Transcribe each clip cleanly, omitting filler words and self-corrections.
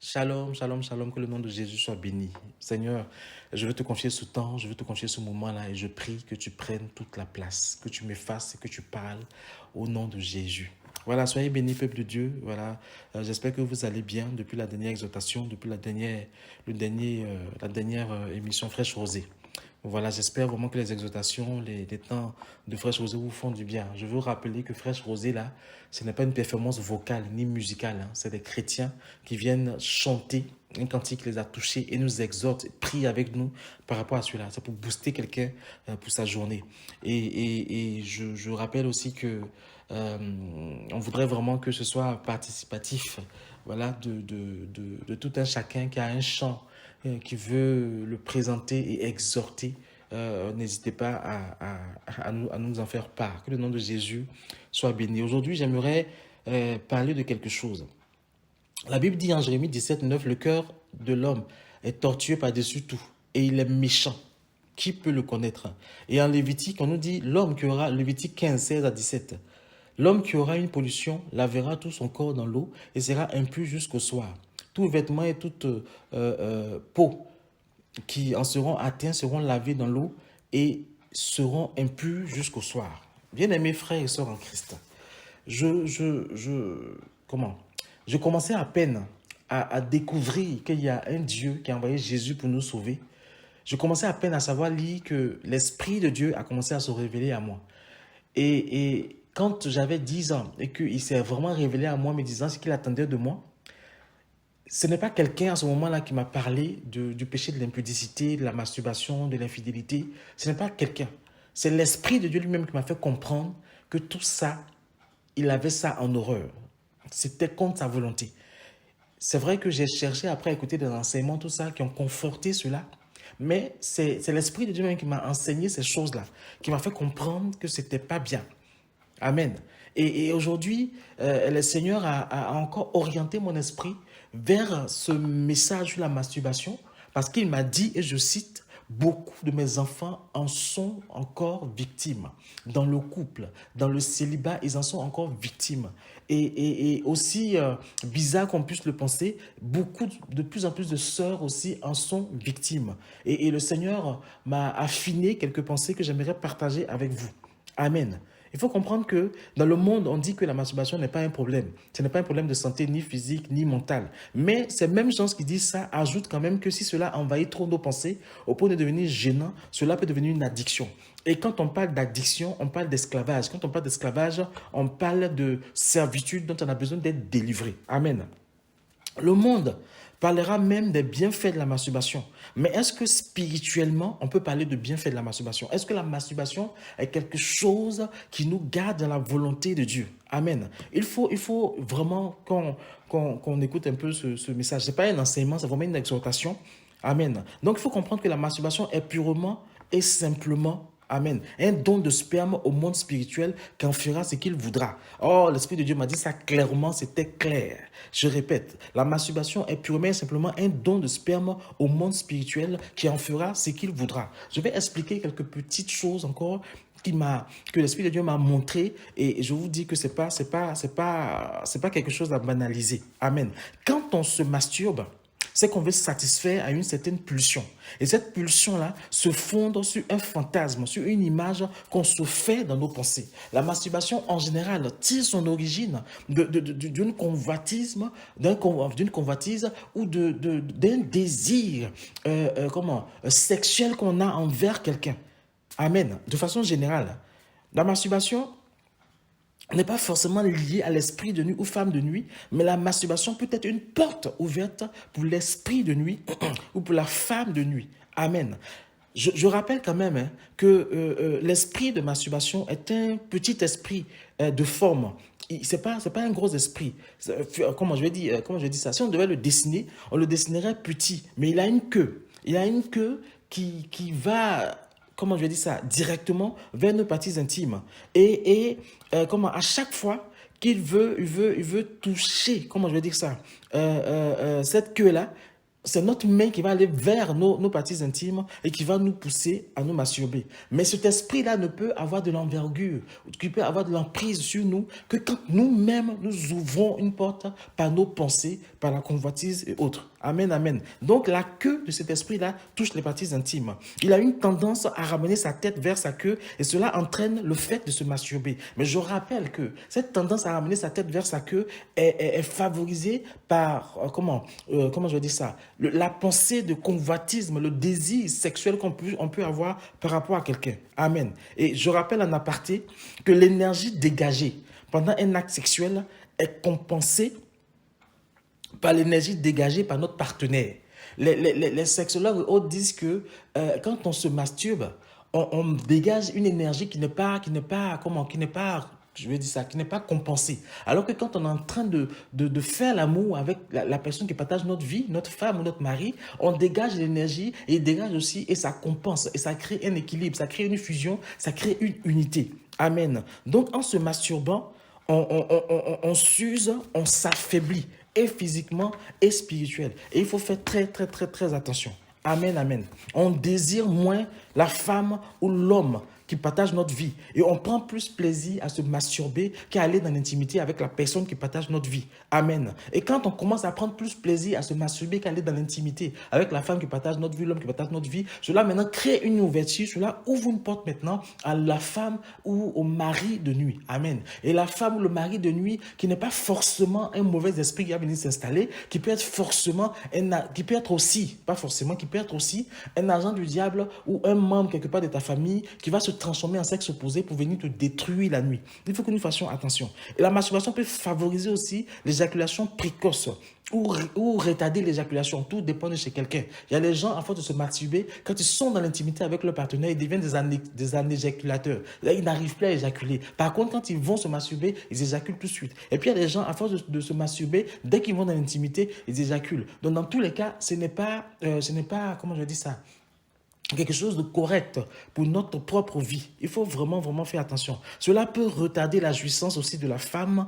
Shalom, shalom, shalom, que le nom de Jésus soit béni. Seigneur, je veux te confier ce temps, je veux te confier ce moment-là et je prie que tu prennes toute la place, que tu m'effaces et que tu parles au nom de Jésus. Voilà, soyez bénis, peuple de Dieu. Voilà, j'espère que vous allez bien depuis la dernière exhortation, depuis la dernière émission Fraîche Rosée. Voilà, j'espère vraiment que les exhortations, les temps de Fraîche Rosée vous font du bien. Je veux rappeler que Fraîche Rosée, là, ce n'est pas une performance vocale ni musicale. Hein. C'est des chrétiens qui viennent chanter un cantique qui les a touchés et nous exhortent, prient avec nous par rapport à cela. C'est pour booster quelqu'un pour sa journée. Et je rappelle aussi que on voudrait vraiment que ce soit participatif, voilà, de tout un chacun qui a un chant qui veut le présenter et exhorter. N'hésitez pas à nous en faire part. Que le nom de Jésus soit béni. Aujourd'hui, j'aimerais parler de quelque chose. La Bible dit en Jérémie 17, 9, le cœur de l'homme est tortueux par-dessus tout et il est méchant. Qui peut le connaître? Et en Lévitique, on nous dit l'homme qui aura, Lévitique 15, 16 à 17, l'homme qui aura une pollution lavera tout son corps dans l'eau et sera impur jusqu'au soir. Tout vêtement et toute peau qui en seront atteints seront lavés dans l'eau et seront impurs jusqu'au soir. Bien-aimés frères et sœurs en Christ, comment? Je commençais à peine à découvrir qu'il y a un Dieu qui a envoyé Jésus pour nous sauver. Je commençais à peine à savoir lire que l'Esprit de Dieu a commencé à se révéler à moi. Et quand j'avais 10 ans et qu'il s'est vraiment révélé à moi, me disant ce qu'il attendait de moi, ce n'est pas quelqu'un à ce moment-là qui m'a parlé du péché de l'impudicité, de la masturbation, de l'infidélité. Ce n'est pas quelqu'un. C'est l'Esprit de Dieu lui-même qui m'a fait comprendre que tout ça, il avait ça en horreur. C'était contre sa volonté. C'est vrai que j'ai cherché après à écouter des enseignements, tout ça, qui ont conforté cela. Mais c'est l'Esprit de Dieu même qui m'a enseigné ces choses-là, qui m'a fait comprendre que ce n'était pas bien. Amen. Et aujourd'hui, le Seigneur a encore orienté mon esprit vers ce message sur la masturbation parce qu'il m'a dit, et je cite, beaucoup de mes enfants en sont encore victimes. Dans le couple, dans le célibat, ils en sont encore victimes. Et aussi bizarre qu'on puisse le penser, de plus en plus de sœurs aussi en sont victimes. Et le Seigneur m'a affiné quelques pensées que j'aimerais partager avec vous. Amen. Il faut comprendre que dans le monde, on dit que la masturbation n'est pas un problème. Ce n'est pas un problème de santé ni physique ni mentale. Mais ces mêmes gens qui disent ça ajoutent quand même que si cela envahit trop nos pensées, au point de devenir gênant, cela peut devenir une addiction. Et quand on parle d'addiction, on parle d'esclavage. Quand on parle d'esclavage, on parle de servitude dont on a besoin d'être délivré. Amen. Le monde parlera même des bienfaits de la masturbation. Mais est-ce que spirituellement, on peut parler de bienfaits de la masturbation? Est-ce que la masturbation est quelque chose qui nous garde dans la volonté de Dieu? Amen. Il faut vraiment qu'on écoute un peu ce message. Ce n'est pas un enseignement, c'est vraiment une exhortation. Amen. Donc, il faut comprendre que la masturbation est purement et simplement Amen. Un don de sperme au monde spirituel qui en fera ce qu'il voudra. Oh, l'Esprit de Dieu m'a dit ça clairement, c'était clair. Je répète, la masturbation est purement et simplement un don de sperme au monde spirituel qui en fera ce qu'il voudra. Je vais expliquer quelques petites choses encore que l'Esprit de Dieu m'a montré et je vous dis que c'est pas quelque chose à banaliser. Amen. Quand on se masturbe, c'est qu'on veut satisfaire à une certaine pulsion. Et cette pulsion-là se fonde sur un fantasme, sur une image qu'on se fait dans nos pensées. La masturbation, en général, tire son origine d'une convoitise ou d'un désir sexuel qu'on a envers quelqu'un. Amen. De façon générale, la masturbation n'est pas forcément lié à l'esprit de nuit ou femme de nuit, mais la masturbation peut être une porte ouverte pour l'esprit de nuit ou pour la femme de nuit. Amen. Je rappelle quand même que l'esprit de masturbation est un petit esprit de forme. C'est pas un gros esprit. Comment je dis ça? Si on devait le dessiner, on le dessinerait petit, mais il a une queue. Il a une queue qui va directement vers nos parties intimes. À chaque fois qu'il veut toucher, cette queue-là, c'est notre main qui va aller vers nos parties intimes et qui va nous pousser à nous masturber. Mais cet esprit-là ne peut avoir de l'envergure, qui peut avoir de l'emprise sur nous, que quand nous-mêmes nous ouvrons une porte par nos pensées, par la convoitise et autres. Amen, amen. Donc la queue de cet esprit-là touche les parties intimes. Il a une tendance à ramener sa tête vers sa queue et cela entraîne le fait de se masturber. Mais je rappelle que cette tendance à ramener sa tête vers sa queue est favorisée par, comment je vais dire ça, la pensée de convoitisme, le désir sexuel on peut avoir par rapport à quelqu'un. Amen. Et je rappelle en aparté que l'énergie dégagée pendant un acte sexuel est compensée par l'énergie dégagée par notre partenaire. Les sexologues disent que quand on se masturbe, on dégage une énergie qui n'est pas, je vais dire ça, qui n'est pas compensée. Alors que quand on est en train de faire l'amour avec la personne qui partage notre vie, notre femme ou notre mari, on dégage l'énergie et il dégage aussi et ça compense et ça crée un équilibre, ça crée une fusion, ça crée une unité. Amen. Donc en se masturbant, on s'use, on s'affaiblit, et physiquement et spirituel. Et il faut faire très, très, très, très attention. Amen, amen. On désire moins la femme ou l'homme qui partage notre vie. Et on prend plus plaisir à se masturber qu'à aller dans l'intimité avec la personne qui partage notre vie. Amen. Et quand on commence à prendre plus plaisir à se masturber qu'à aller dans l'intimité avec la femme qui partage notre vie, l'homme qui partage notre vie, cela maintenant crée une ouverture, cela ouvre une porte maintenant à la femme ou au mari de nuit. Amen. Et la femme ou le mari de nuit qui n'est pas forcément un mauvais esprit qui va venir s'installer, qui peut être forcément, qui peut être aussi, pas forcément, qui peut être aussi un agent du diable ou un membre quelque part de ta famille qui va se transformer en sexe opposé pour venir te détruire la nuit. Il faut que nous fassions attention. Et la masturbation peut favoriser aussi l'éjaculation précoce ou retarder l'éjaculation. Tout dépend de chez quelqu'un. Il y a les gens, à force de se masturber, quand ils sont dans l'intimité avec leur partenaire, ils deviennent des anéjaculateurs. Là, ils n'arrivent plus à éjaculer. Par contre, quand ils vont se masturber, ils éjaculent tout de suite. Et puis, il y a des gens, à force de se masturber, dès qu'ils vont dans l'intimité, ils éjaculent. Donc, dans tous les cas, ce n'est pas, comment je dis ça, quelque chose de correct pour notre propre vie. Il faut vraiment, vraiment faire attention. Cela peut retarder la jouissance aussi de la femme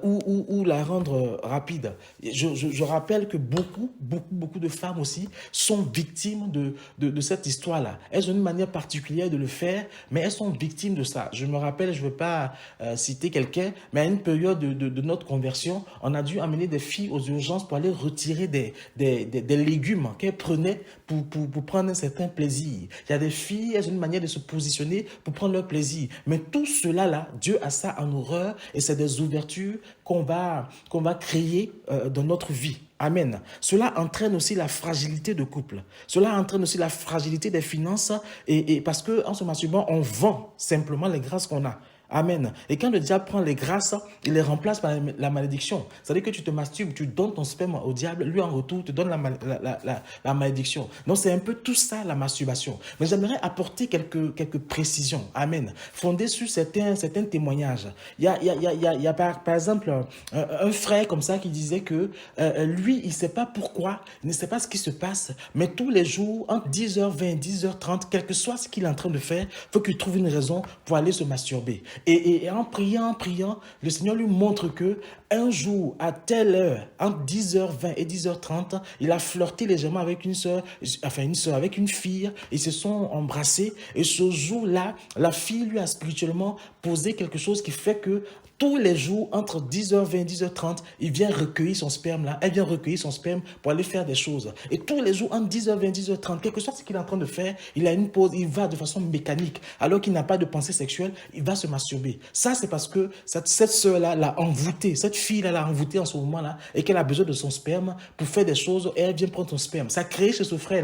ou la rendre rapide. Je rappelle que beaucoup de femmes aussi sont victimes de cette histoire-là. Elles ont une manière particulière de le faire, mais elles sont victimes de ça. Je me rappelle, je ne veux pas citer quelqu'un, mais à une période de notre conversion, on a dû amener des filles aux urgences pour aller retirer des légumes qu'elles prenaient pour prendre un certain plaisir. Il y a des filles, elles ont une manière de se positionner pour prendre leur plaisir. Mais tout cela là, Dieu a ça en horreur et c'est des ouvertures qu'on va créer dans notre vie. Amen. Cela entraîne aussi la fragilité de couple. Cela entraîne aussi la fragilité des finances et parce qu'en se masturbant, on vend simplement les grâces qu'on a. Amen. Et quand le diable prend les grâces, il les remplace par la malédiction. C'est-à-dire que tu te masturbes, tu donnes ton sperme au diable, lui en retour te donne la malédiction. Donc c'est un peu tout ça la masturbation. Mais j'aimerais apporter quelques précisions. Amen. Fondées sur certains témoignages. Il y a par exemple un frère comme ça qui disait que lui, il ne sait pas pourquoi, il ne sait pas ce qui se passe, mais tous les jours, entre 10h20 et 10h30, quel que soit ce qu'il est en train de faire, il faut qu'il trouve une raison pour aller se masturber. Et en priant, le Seigneur lui montre que un jour, à telle heure, entre 10h20 et 10h30, il a flirté légèrement avec avec une fille, ils se sont embrassés, et ce jour-là, la fille lui a spirituellement posé quelque chose qui fait que tous les jours, entre 10h20 et 10h30, il vient recueillir son sperme là. Elle vient recueillir son sperme pour aller faire des choses. Et tous les jours, entre 10h20 et 10h30, quelque chose qu'il est en train de faire, il a une pause, il va de façon mécanique. Alors qu'il n'a pas de pensée sexuelle, il va se masturber. Ça, c'est parce que cette sœur-là l'a envoûté. Cette fille-là l'a envoûté en ce moment-là et qu'elle a besoin de son sperme pour faire des choses et elle vient prendre son sperme. Ça crée chez ce frère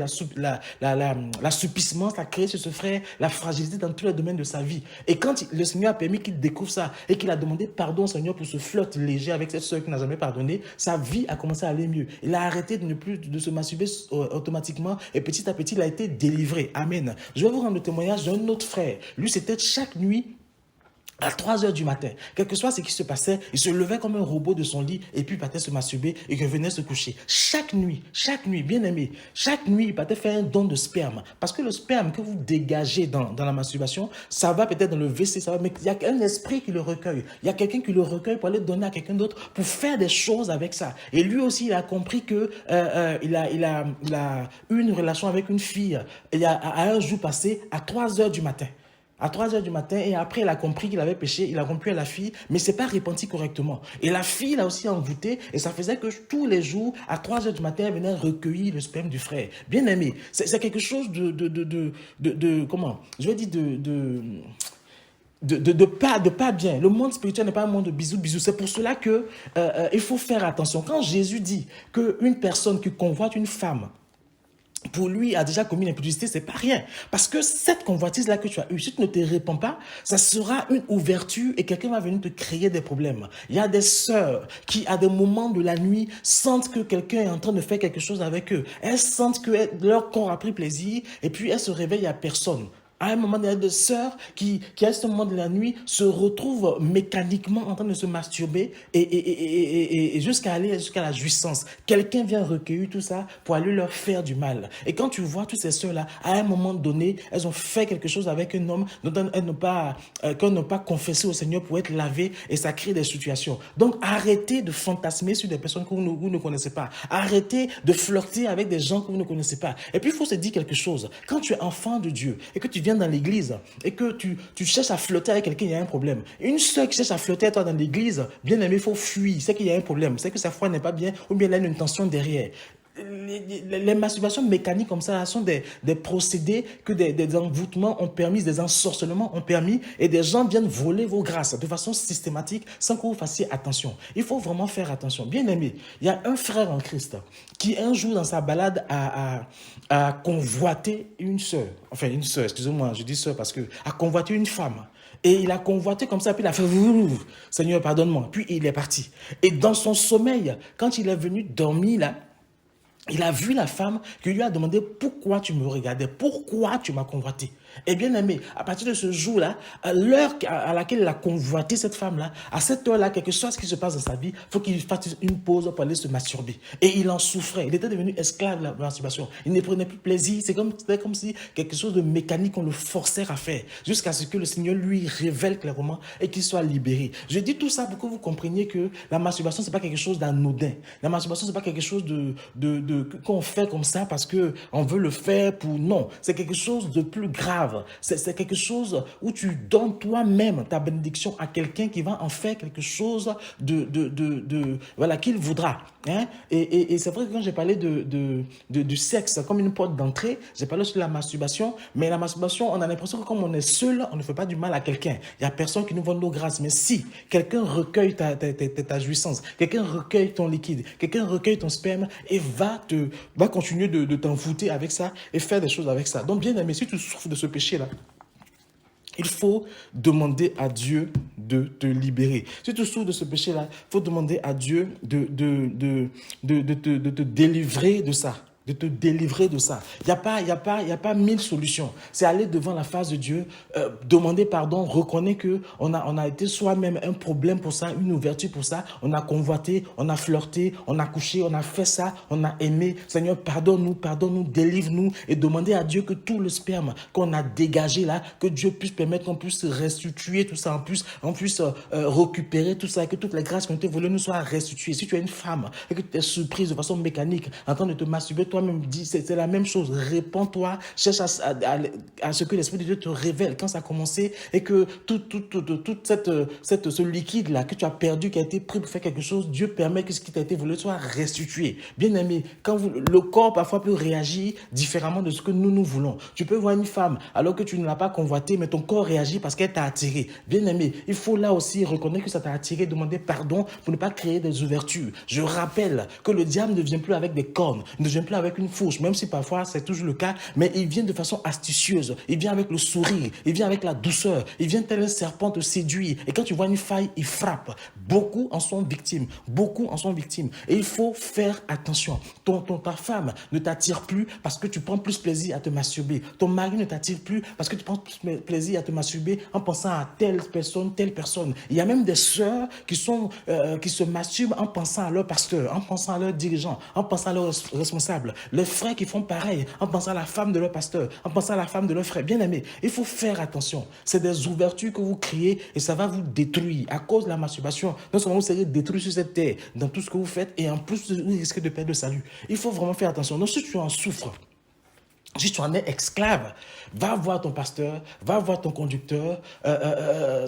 l'assouplissement, ça crée chez ce frère la fragilité dans tous les domaines de sa vie. Et quand le Seigneur a permis qu'il découvre ça et qu'il a demandé pardon, Seigneur, pour ce flirt léger avec cette sœur qui n'a jamais pardonné, sa vie a commencé à aller mieux. Il a arrêté de se masturber automatiquement et petit à petit, il a été délivré. Amen. Je vais vous rendre le témoignage d'un autre frère. Lui, c'était chaque nuit, À 3 heures du matin, quel que soit ce qui se passait, il se levait comme un robot de son lit et puis il partait se masturber et revenait se coucher. Chaque nuit, bien aimé, chaque nuit, il partait faire un don de sperme. Parce que le sperme que vous dégagez dans la masturbation, ça va peut-être dans le WC, ça va, mais il y a un esprit qui le recueille. Il y a quelqu'un qui le recueille pour aller donner à quelqu'un d'autre, pour faire des choses avec ça. Et lui aussi, il a compris que il a eu une relation avec une fille à un jour passé à 3 heures du matin. À 3 heures du matin, et après, il a compris qu'il avait péché, il a rompu à la fille, mais c'est pas repenti correctement. Et la fille l'a aussi envoûté, et ça faisait que tous les jours, à 3 heures du matin, elle venait recueillir le sperme du frère. Bien aimé, c'est quelque chose comment, je vais dire pas bien. Le monde spirituel n'est pas un monde de bisous, bisous. C'est pour cela que il faut faire attention. Quand Jésus dit qu'une personne qui convoite une femme, pour lui, a déjà commis l'impudicité, c'est pas rien. Parce que cette convoitise-là que tu as eue, si tu ne te répands pas, ça sera une ouverture et quelqu'un va venir te créer des problèmes. Il y a des sœurs qui, à des moments de la nuit, sentent que quelqu'un est en train de faire quelque chose avec eux. Elles sentent que leur corps a pris plaisir et puis elles se réveillent, il n'y a personne. À un moment, il y a des sœurs qui, à ce moment de la nuit, se retrouvent mécaniquement en train de se masturber et jusqu'à aller jusqu'à la jouissance. Quelqu'un vient recueillir tout ça pour aller leur faire du mal. Et quand tu vois toutes ces sœurs-là, à un moment donné, elles ont fait quelque chose avec un homme dont elles n'ont pas confessé au Seigneur pour être lavées et ça crée des situations. Donc, arrêtez de fantasmer sur des personnes que vous ne connaissez pas. Arrêtez de flirter avec des gens que vous ne connaissez pas. Et puis, il faut se dire quelque chose. Quand tu es enfant de Dieu et que tu viens dans l'église et que tu cherches à flotter avec quelqu'un, il y a un problème. Une sœur qui cherche à flotter avec toi dans l'église, bien aimé, il faut fuir. C'est qu'il y a un problème. C'est que sa foi n'est pas bien ou bien elle a une intention derrière. Les masturbations mécaniques comme ça sont des procédés que des envoûtements ont permis, des ensorcellements ont permis et des gens viennent voler vos grâces de façon systématique sans que vous fassiez attention. Il faut vraiment faire attention. Bien aimé, il y a un frère en Christ qui un jour dans sa balade a convoité une sœur, excusez-moi, je dis sœur parce que a convoité une femme. Et il a convoité comme ça, puis il a fait « Seigneur, pardonne-moi ». Puis il est parti. Et dans son sommeil, quand il est venu dormir là, il a vu la femme qui lui a demandé pourquoi tu me regardais, pourquoi tu m'as convoité. Et bien aimé, à partir de ce jour-là, à l'heure à laquelle il a convoité cette femme-là, à cette heure-là, quelque chose qui se passe dans sa vie, il faut qu'il fasse une pause pour aller se masturber. Et il en souffrait. Il était devenu esclave de la masturbation. Il ne prenait plus plaisir. C'était comme si quelque chose de mécanique, on le forçait à faire, jusqu'à ce que le Seigneur lui révèle clairement et qu'il soit libéré. Je dis tout ça pour que vous compreniez que la masturbation, c'est pas quelque chose d'anodin. La masturbation, c'est pas quelque chose qu'on fait comme ça parce que on veut le faire pour... Non, c'est quelque chose de plus grave. C'est quelque chose où tu donnes toi-même ta bénédiction à quelqu'un qui va en faire quelque chose voilà, qu'il voudra. Hein? Et c'est vrai que quand j'ai parlé du sexe comme une porte d'entrée, j'ai parlé sur la masturbation, mais la masturbation, on a l'impression que comme on est seul, on ne fait pas du mal à quelqu'un. Il n'y a personne qui nous vend nos grâces. Mais si quelqu'un recueille ta jouissance, quelqu'un recueille ton liquide, quelqu'un recueille ton sperme et va continuer de t'envoûter avec ça et faire des choses avec ça. Donc bien aimé, si tu souffres de ce péché-là, il faut demander à Dieu de te libérer. Si tu souffres de ce péché-là, il faut demander à Dieu de te délivrer de ça. De te délivrer de ça. Il n'y a pas 1000 solutions. C'est aller devant la face de Dieu, demander pardon, reconnaître qu'on a été soi-même un problème pour ça, une ouverture pour ça. On a convoité, on a flirté, on a couché, on a fait ça, on a aimé. Seigneur, pardonne-nous, délivre-nous et demander à Dieu que tout le sperme qu'on a dégagé là, que Dieu puisse permettre qu'on puisse restituer tout ça, on puisse récupérer tout ça et que toutes les grâces qui ont été volées nous soient restituées. Si tu es une femme et que tu es surprise de façon mécanique en train de te masturber, toi-même dis, c'est la même chose. Réponds-toi, cherche à ce que l'Esprit de Dieu te révèle quand ça a commencé et que tout ce liquide-là que tu as perdu, qui a été pris pour faire quelque chose, Dieu permet que ce qui t'a été volé soit restitué. Bien aimé, le corps parfois peut réagir différemment de ce que nous voulons. Tu peux voir une femme alors que tu ne l'as pas convoitée, mais ton corps réagit parce qu'elle t'a attiré. Bien aimé, il faut là aussi reconnaître que ça t'a attiré, demander pardon pour ne pas créer des ouvertures. Je rappelle que le diable ne vient plus avec des cornes, ne vient plus avec avec une fourche, même si parfois c'est toujours le cas, mais il vient de façon astucieuse, il vient avec le sourire, il vient avec la douceur, il vient tel un serpent te séduire. Et quand tu vois une faille, il frappe. Beaucoup en sont victimes, beaucoup en sont victimes. Et il faut faire attention. Ta femme ne t'attire plus parce que tu prends plus plaisir à te masturber. Ton mari ne t'attire plus parce que tu prends plus plaisir à te masturber en pensant à telle personne, telle personne. Il y a même des sœurs qui se masturbent en pensant à leur pasteur, en pensant à leur dirigeant, en pensant à leur responsable. Les frères qui font pareil, en pensant à la femme de leur pasteur, en pensant à la femme de leur frère. Bien aimé, il faut faire attention. C'est des ouvertures que vous créez et ça va vous détruire. À cause de la masturbation, non seulement vous serez détruit sur cette terre, dans tout ce que vous faites, et en plus, vous risquez de perdre le salut. Il faut vraiment faire attention. Donc, si tu en souffres, si tu en es esclave, va voir ton pasteur, va voir ton conducteur.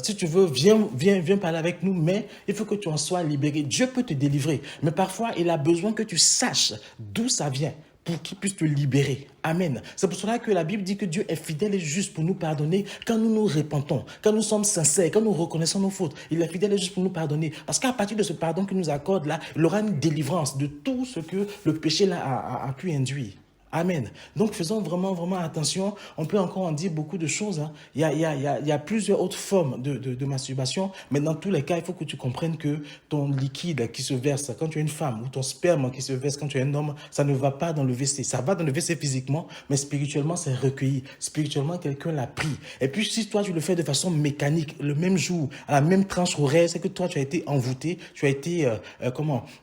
Si tu veux, viens parler avec nous, mais il faut que tu en sois libéré. Dieu peut te délivrer, mais parfois, il a besoin que tu saches d'où ça vient pour qu'il puisse te libérer. Amen. C'est pour cela que la Bible dit que Dieu est fidèle et juste pour nous pardonner quand nous nous repentons, quand nous sommes sincères, quand nous reconnaissons nos fautes. Il est fidèle et juste pour nous pardonner. Parce qu'à partir de ce pardon qu'il nous accorde là, il aura une délivrance de tout ce que le péché là a pu induire. Amen. Donc, faisons vraiment attention. On peut encore en dire beaucoup de choses. Hein. Il y a plusieurs autres formes de masturbation, mais dans tous les cas, il faut que tu comprennes que ton liquide qui se verse quand tu es une femme ou ton sperme qui se verse quand tu es un homme, ça ne va pas dans le WC. Ça va dans le WC physiquement, mais spirituellement, c'est recueilli. Spirituellement, quelqu'un l'a pris. Et puis, si toi, tu le fais de façon mécanique, le même jour, à la même tranche horaire, c'est que toi, tu as été envoûté, tu as été,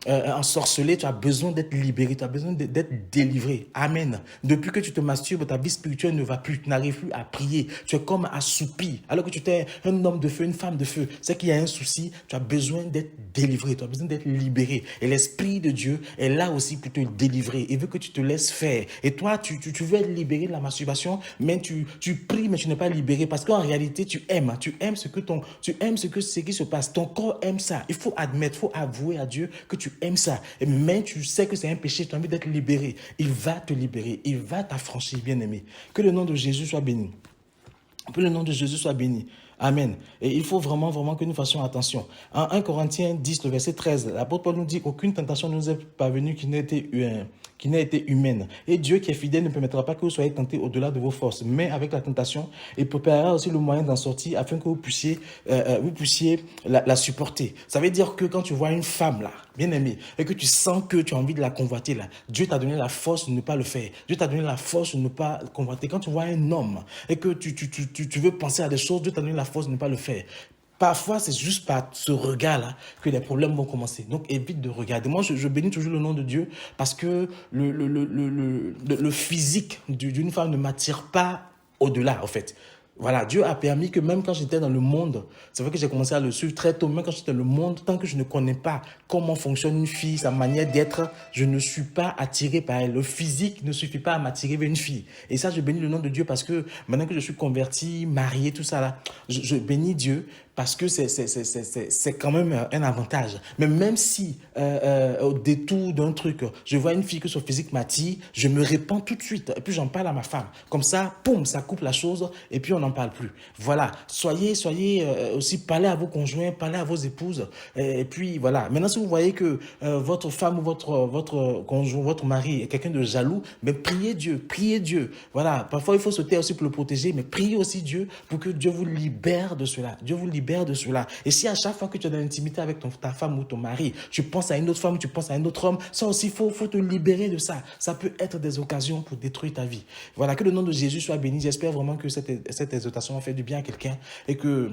ensorcelé, tu as besoin d'être libéré, tu as besoin d'être délivré. Amen. Depuis que tu te masturbes, ta vie spirituelle ne va plus. Tu n'arrives plus à prier. Tu es comme assoupi. Alors que tu es un homme de feu, une femme de feu. C'est qu'il y a un souci. Tu as besoin d'être délivré. Tu as besoin d'être libéré. Et l'Esprit de Dieu est là aussi pour te délivrer. Il veut que tu te laisses faire. Et toi, tu veux être libéré de la masturbation, mais tu pries, mais tu n'es pas libéré. Parce qu'en réalité, tu aimes. Tu aimes ce qui se passe. Ton corps aime ça. Il faut admettre, il faut avouer à Dieu que tu aimes ça. Mais tu sais que c'est un péché. Tu as envie d'être libéré. Il va te libérer. Il va t'affranchir, bien-aimé. Que le nom de Jésus soit béni. Que le nom de Jésus soit béni. Amen. Et il faut vraiment que nous fassions attention. En 1 Corinthiens 10, le verset 13, l'apôtre Paul nous dit qu'aucune tentation ne nous est parvenue qui n'a été humaine. Et Dieu qui est fidèle ne permettra pas que vous soyez tentés au-delà de vos forces. Mais avec la tentation, il préparera aussi le moyen d'en sortir afin que vous puissiez la supporter. Ça veut dire que quand tu vois une femme là, bien aimée, et que tu sens que tu as envie de la convoiter là, Dieu t'a donné la force de ne pas le faire. Dieu t'a donné la force de ne pas convoiter. Quand tu vois un homme et que tu veux penser à des choses, Dieu t'a donné la force de ne pas le faire. Parfois, c'est juste par ce regard-là que les problèmes vont commencer. Donc, évite de regarder. Moi, je bénis toujours le nom de Dieu parce que le physique d'une femme ne m'attire pas au-delà, en fait. Voilà, Dieu a permis que même quand j'étais dans le monde, c'est vrai que j'ai commencé à le suivre très tôt, même quand j'étais dans le monde, tant que je ne connais pas comment fonctionne une fille, sa manière d'être, je ne suis pas attiré par elle. Le physique ne suffit pas à m'attirer vers une fille. Et ça, je bénis le nom de Dieu parce que maintenant que je suis converti, marié, tout ça là, je bénis Dieu parce que c'est quand même un avantage. Mais même si au détour d'un truc, je vois une fille que son physique m'attire, je me répands tout de suite et puis j'en parle à ma femme. Comme ça, poum, ça coupe la chose et puis on n'en parle plus. Voilà, soyez aussi, parlez à vos conjoints, parlez à vos épouses et puis voilà. Maintenant, si vous voyez que votre femme ou votre conjoint, votre mari est quelqu'un de jaloux, mais priez Dieu. Voilà, parfois il faut se taire aussi pour le protéger, mais priez aussi Dieu pour que Dieu vous libère de cela. Dieu vous libère de cela. Et si à chaque fois que tu es dans l'intimité avec ta femme ou ton mari, tu penses à une autre femme, tu penses à un autre homme, ça aussi, faut te libérer de ça. Ça peut être des occasions pour détruire ta vie. Voilà, que le nom de Jésus soit béni. J'espère vraiment que cette exhortation a fait du bien à quelqu'un et que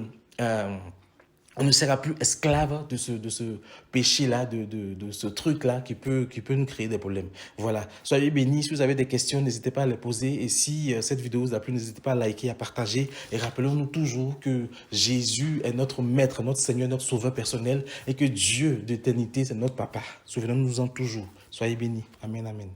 on ne sera plus esclave de ce péché-là, de ce truc-là qui peut nous créer des problèmes. Voilà. Soyez bénis. Si vous avez des questions, n'hésitez pas à les poser. Et si cette vidéo vous a plu, n'hésitez pas à liker, à partager. Et rappelons-nous toujours que Jésus est notre Maître, notre Seigneur, notre Sauveur personnel et que Dieu d'éternité, c'est notre Papa. Souvenons-nous-en toujours. Soyez bénis. Amen, amen.